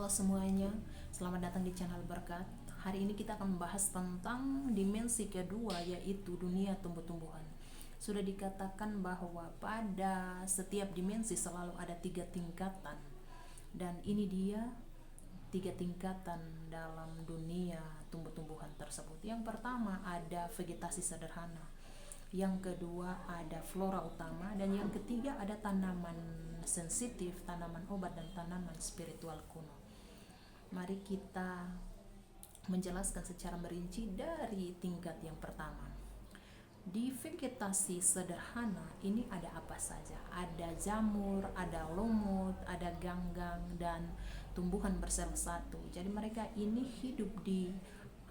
Halo semuanya, selamat datang di channel Berkat. Hari ini kita akan membahas tentang dimensi kedua, yaitu dunia tumbuh-tumbuhan. Sudah dikatakan bahwa pada setiap dimensi selalu ada 3 tingkatan. Dan ini dia 3 tingkatan dalam dunia tumbuh-tumbuhan tersebut. Yang pertama ada vegetasi sederhana, yang kedua ada flora utama, dan yang ketiga ada tanaman sensitif, tanaman obat, dan tanaman spiritual kuno. Mari kita menjelaskan secara merinci dari tingkat yang pertama. Di vegetasi sederhana ini ada apa saja? Ada jamur, ada lumut, ada ganggang, dan tumbuhan bersel satu. Jadi mereka ini hidup di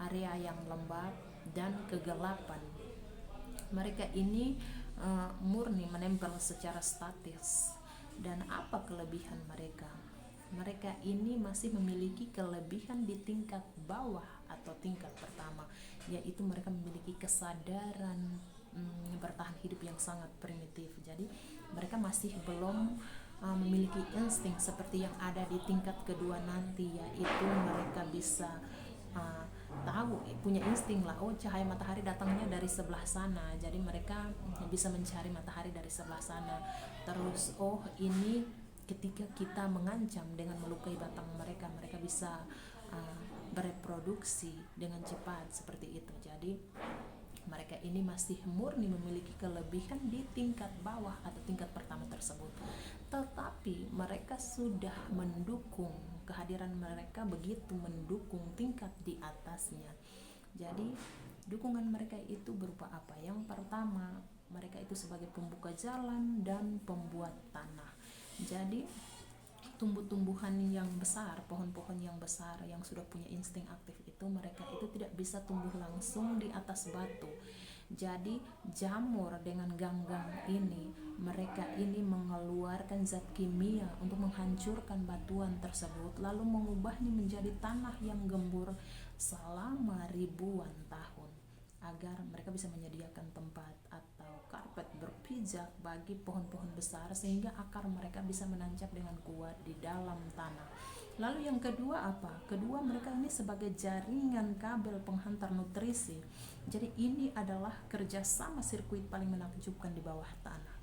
area yang lembab dan kegelapan. Mereka ini murni menempel secara statis. Dan apa kelebihan mereka? Mereka ini masih memiliki kelebihan di tingkat bawah atau tingkat pertama, yaitu mereka memiliki kesadaran bertahan hidup yang sangat primitif. Jadi mereka masih belum memiliki insting seperti yang ada di tingkat kedua nanti, yaitu mereka bisa tahu, punya insting lah, oh cahaya matahari datangnya dari sebelah sana, jadi mereka bisa mencari matahari dari sebelah sana. Terus oh ini ketika kita mengancam dengan melukai batang mereka, mereka bisa bereproduksi dengan cepat seperti itu. Jadi mereka ini masih murni memiliki kelebihan di tingkat bawah atau tingkat pertama tersebut. Tetapi mereka sudah mendukung, kehadiran mereka begitu mendukung tingkat di atasnya. Jadi dukungan mereka itu berupa apa? Yang pertama, mereka itu sebagai pembuka jalan dan pembuat tanah. Jadi tumbuh-tumbuhan yang besar, pohon-pohon yang besar yang sudah punya insting aktif itu, mereka itu tidak bisa tumbuh langsung di atas batu. Jadi jamur dengan ganggang ini, mereka ini mengeluarkan zat kimia untuk menghancurkan batuan tersebut, lalu mengubahnya menjadi tanah yang gembur selama ribuan tahun, agar mereka bisa menyediakan tempat atau karpet berpijak bagi pohon-pohon besar, sehingga akar mereka bisa menancap dengan kuat di dalam tanah. Lalu yang kedua apa? Kedua, mereka ini sebagai jaringan kabel penghantar nutrisi. Jadi ini adalah kerjasama sirkuit paling menakjubkan di bawah tanah.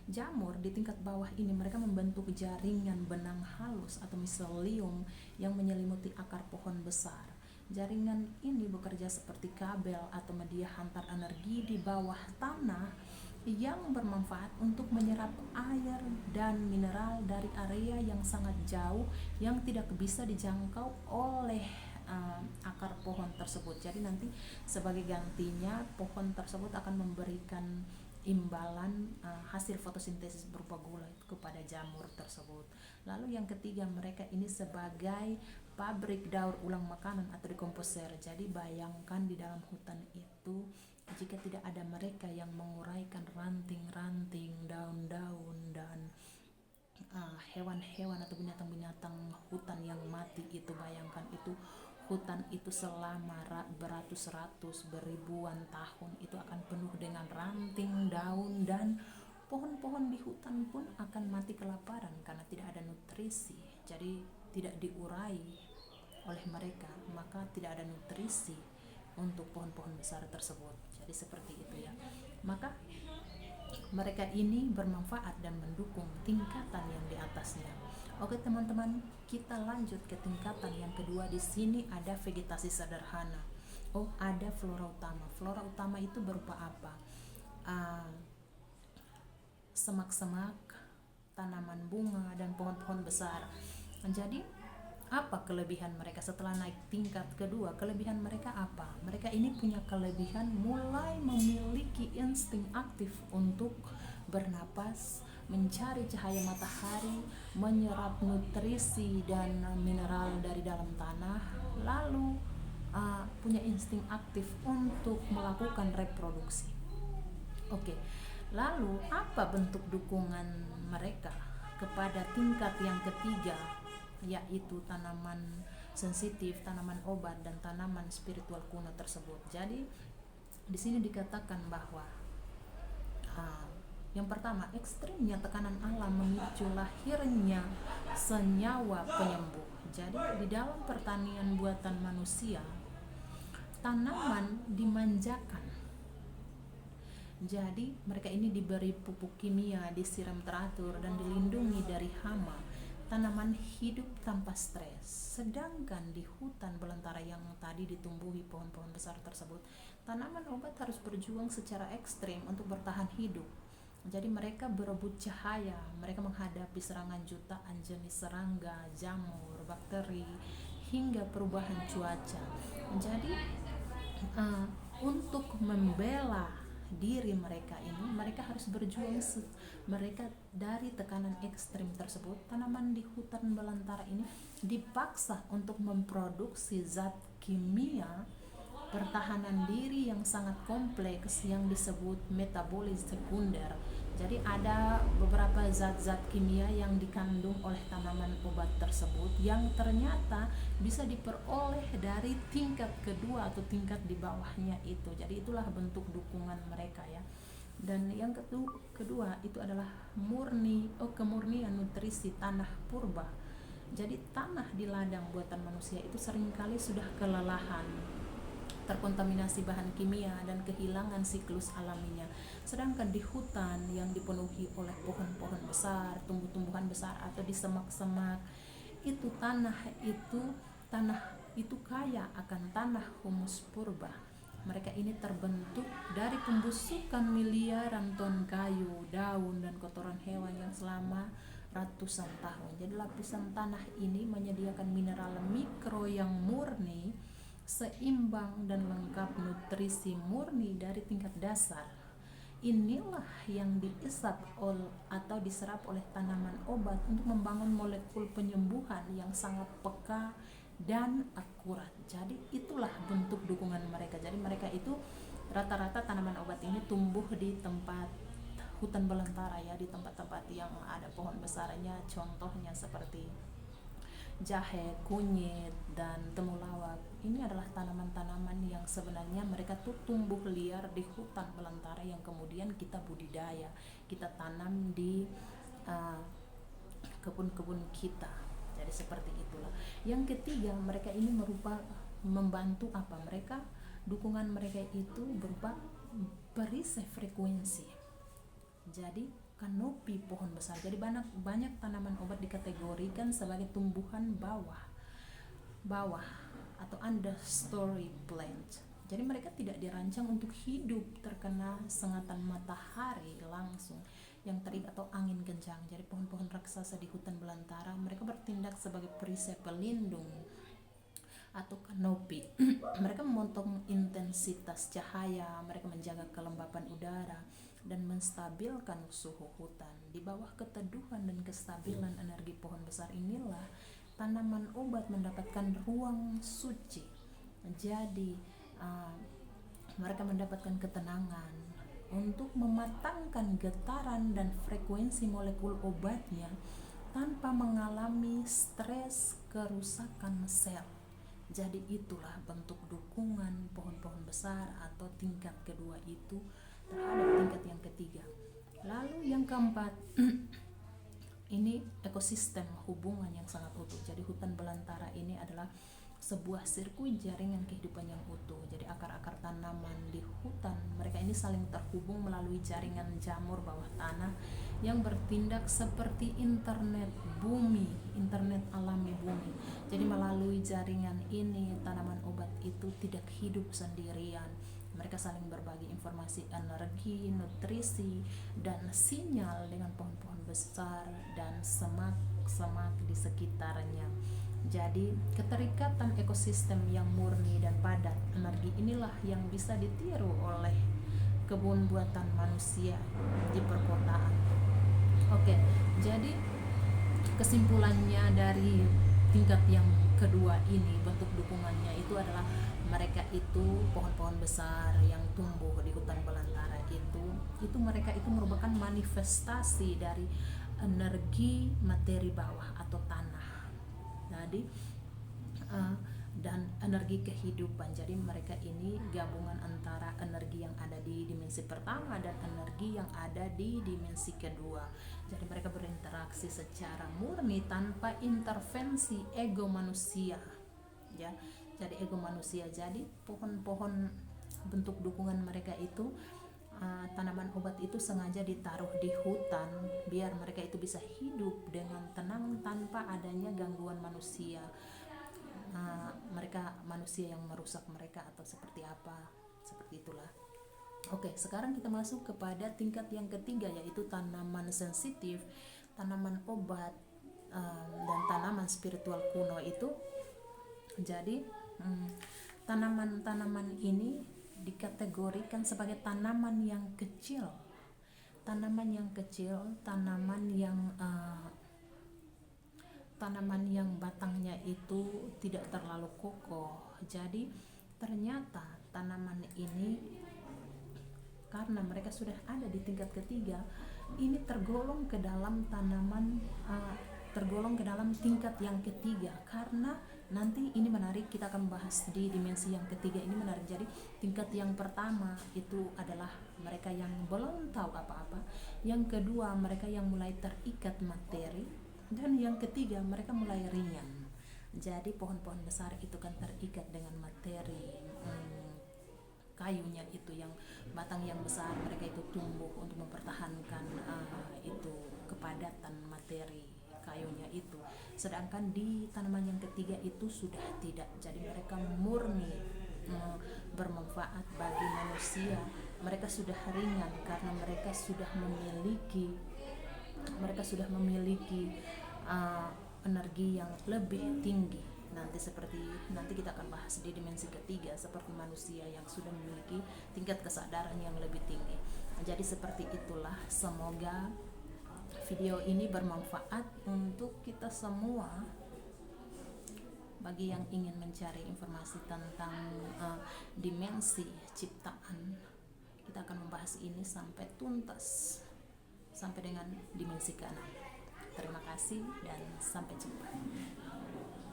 Jamur di tingkat bawah ini mereka membentuk jaringan benang halus atau miselium yang menyelimuti akar pohon besar. Jaringan ini bekerja seperti kabel atau media hantar energi di bawah tanah yang bermanfaat untuk menyerap air dan mineral dari area yang sangat jauh yang tidak bisa dijangkau oleh akar pohon tersebut. Jadi nanti sebagai gantinya pohon tersebut akan memberikan imbalan hasil fotosintesis berupa gula kepada jamur tersebut. Lalu yang ketiga, mereka ini sebagai pabrik daur ulang makanan atau dekomposer. Jadi bayangkan di dalam hutan itu, jika tidak ada mereka yang menguraikan ranting-ranting, daun-daun, dan hewan-hewan atau binatang-binatang hutan yang mati itu, bayangkan itu hutan itu selama beratus-ratus, beribuan tahun itu akan penuh dengan ranting, daun, dan pohon-pohon di hutan pun akan mati kelaparan karena tidak ada nutrisi. Jadi tidak diurai oleh mereka, maka tidak ada nutrisi untuk pohon-pohon besar tersebut. Jadi seperti itu ya. Maka mereka ini bermanfaat dan mendukung tingkatan yang di atasnya. Oke teman-teman, kita lanjut ke tingkatan yang kedua. Di sini ada vegetasi sederhana. Oh, ada flora utama. Flora utama itu berupa apa? Semak-semak, tanaman bunga, dan pohon-pohon besar. Jadi apa kelebihan mereka setelah naik tingkat kedua? Kelebihan mereka apa? Mereka ini punya kelebihan mulai memiliki insting aktif untuk bernapas, mencari cahaya matahari, menyerap nutrisi dan mineral dari dalam tanah, lalu punya insting aktif untuk melakukan reproduksi. Oke, lalu apa bentuk dukungan mereka kepada tingkat yang ketiga, yaitu tanaman sensitif, tanaman obat, dan tanaman spiritual kuno tersebut? Jadi di sini dikatakan bahwa Yang pertama, ekstrimnya tekanan alam memicu lahirnya senyawa penyembuh. Jadi di dalam pertanian buatan manusia, tanaman dimanjakan. Jadi mereka ini diberi pupuk kimia, disiram teratur, dan dilindungi dari hama. Tanaman hidup tanpa stres. Sedangkan di hutan belantara yang tadi ditumbuhi pohon-pohon besar tersebut, tanaman obat harus berjuang secara ekstrim untuk bertahan hidup. Jadi mereka berebut cahaya, mereka menghadapi serangan jutaan jenis serangga, jamur, bakteri, hingga perubahan cuaca. Jadi untuk membela diri mereka ini, mereka harus berjuang mereka dari tekanan ekstrim tersebut. Tanaman di hutan belantara ini dipaksa untuk memproduksi zat kimia pertahanan diri yang sangat kompleks yang disebut metabolis sekunder. Jadi ada beberapa zat-zat kimia yang dikandung oleh tanaman obat tersebut yang ternyata bisa diperoleh dari tingkat kedua atau tingkat di bawahnya itu. Jadi itulah bentuk dukungan mereka ya. Dan yang kedua itu adalah kemurnian nutrisi tanah purba. Jadi tanah di ladang buatan manusia itu seringkali sudah kelelahan, terkontaminasi bahan kimia dan kehilangan siklus alaminya. Sedangkan di hutan yang dipenuhi oleh pohon-pohon besar, tumbuh-tumbuhan besar atau di semak-semak, itu tanah itu kaya akan tanah humus purba. Mereka ini terbentuk dari pembusukan miliaran ton kayu, daun, dan kotoran hewan yang selama ratusan tahun. Jadi lapisan tanah ini menyediakan mineral mikro yang murni, seimbang, dan lengkap nutrisi murni dari tingkat dasar. Inilah yang diisap atau diserap oleh tanaman obat untuk membangun molekul penyembuhan yang sangat peka dan akurat. Jadi itulah bentuk dukungan mereka. Jadi mereka itu rata-rata tanaman obat ini tumbuh di tempat hutan belantara ya, di tempat-tempat yang ada pohon besarnya, contohnya seperti jahe, kunyit, dan temulawak. Ini adalah tanaman-tanaman yang sebenarnya mereka tuh tumbuh liar di hutan belantara yang kemudian kita budidaya, kita tanam di kebun-kebun kita. Jadi seperti itulah. Yang ketiga, mereka ini membantu apa? Dukungan mereka itu berupa perisai frekuensi. Jadi kanopi pohon besar. Jadi banyak tanaman obat dikategorikan sebagai tumbuhan bawah atau understory plant. Jadi mereka tidak dirancang untuk hidup terkena sengatan matahari langsung yang terik atau angin kencang. Jadi pohon-pohon raksasa di hutan belantara mereka bertindak sebagai perisai pelindung atau kanopi. Mereka memotong intensitas cahaya, mereka menjaga kelembapan udara, dan menstabilkan suhu hutan. Di bawah keteduhan dan kestabilan energi pohon besar inilah tanaman obat mendapatkan ruang suci. Jadi mereka mendapatkan ketenangan untuk mematangkan getaran dan frekuensi molekul obatnya tanpa mengalami stres kerusakan sel. Jadi itulah bentuk dukungan pohon-pohon besar atau tingkat kedua itu terhadap tingkat yang ketiga. Lalu yang keempat, ini ekosistem hubungan yang sangat utuh. Jadi hutan belantara ini adalah sebuah sirkuit jaringan kehidupan yang utuh. Jadi akar-akar tanaman di hutan mereka ini saling terhubung melalui jaringan jamur bawah tanah yang bertindak seperti internet alami bumi. Jadi melalui jaringan ini tanaman obat itu tidak hidup sendirian. Mereka saling berbagi informasi, energi, nutrisi, dan sinyal dengan pohon-pohon besar dan semak-semak di sekitarnya. Jadi keterikatan ekosistem yang murni dan padat energi inilah yang bisa ditiru oleh kebun buatan manusia di perkotaan. Oke, jadi kesimpulannya dari tingkat yang kedua ini, bentuk dukungannya itu adalah mereka itu pohon-pohon besar yang tumbuh di hutan belantara itu mereka itu merupakan manifestasi dari energi materi bawah atau tanah. Jadi dan energi kehidupan. Jadi mereka ini gabungan antara energi yang ada di dimensi pertama dan energi yang ada di dimensi kedua. Jadi mereka berinteraksi secara murni tanpa intervensi ego manusia, ya. Jadi ego manusia, jadi pohon-pohon bentuk dukungan mereka itu, tanaman obat itu sengaja ditaruh di hutan biar mereka itu bisa hidup dengan tenang tanpa adanya gangguan manusia. Mereka manusia yang merusak mereka atau seperti apa, seperti itulah. Oke, sekarang kita masuk kepada tingkat yang ketiga, yaitu tanaman sensitif, tanaman obat, dan tanaman spiritual kuno itu. Jadi tanaman-tanaman ini dikategorikan sebagai tanaman yang kecil, tanaman yang batangnya itu tidak terlalu kokoh. Jadi ternyata tanaman ini, karena mereka sudah ada di tingkat ketiga, ini tergolong ke dalam tingkat yang ketiga. Karena nanti ini menarik, kita akan bahas di dimensi yang ketiga ini menarik. Jadi tingkat yang pertama itu adalah mereka yang belum tahu apa-apa, yang kedua mereka yang mulai terikat materi, dan yang ketiga mereka mulai ringan. Jadi pohon-pohon besar itu kan terikat dengan materi, kayunya itu yang batang yang besar, mereka itu tumbuh untuk mempertahankan itu kepadatan materi kayunya itu. Sedangkan di tanaman yang ketiga itu sudah tidak, jadi mereka murni bermanfaat bagi manusia. Mereka sudah ringan karena mereka sudah memiliki energi yang lebih tinggi. Nanti kita akan bahas di dimensi ketiga, seperti manusia yang sudah memiliki tingkat kesadaran yang lebih tinggi. Jadi seperti itulah, semoga video ini bermanfaat untuk kita semua. Bagi yang ingin mencari informasi tentang dimensi ciptaan, kita akan membahas ini sampai tuntas, sampai dengan dimensi ke-6. Terima kasih dan sampai jumpa.